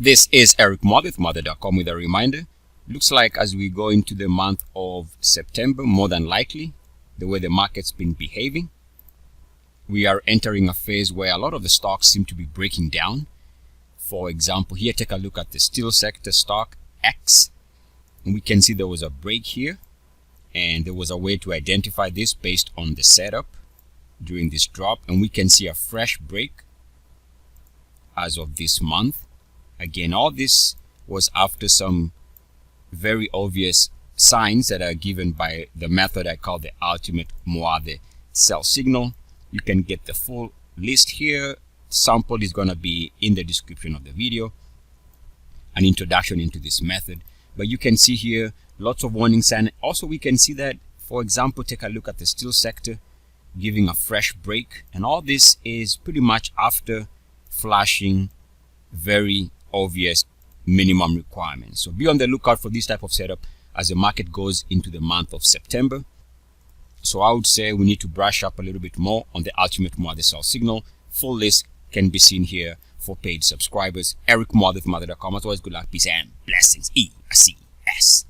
This is Eric Muathe, Muathe.com, with a reminder. Looks like as we go into the month of September, more than likely, the way the market's been behaving, we are entering a phase where a lot of the stocks seem to be breaking down. For example, here, take a look at the steel sector stock X. And we can see there was a break here, and there was a way to identify this based on the setup during this drop. And we can see a fresh break as of this month. Again, all this was after some very obvious signs that are given by the method I call the ultimate Muathe sell signal. You can get the full list here. Sample is going to be in the description of the video, an introduction into this method. But you can see here lots of warning signs. Also, we can see that, for example, take a look at the steel sector giving a fresh break, and all this is pretty much after flashing very obvious minimum requirements. So be on the lookout for this type of setup as the market goes into the month of September. So I would say we need to brush up a little bit more on the ultimate Muathe sell signal. Full list can be seen here for paid subscribers. Eric Muathe from Muathe.com. As always, good luck, peace, and blessings. ETFs.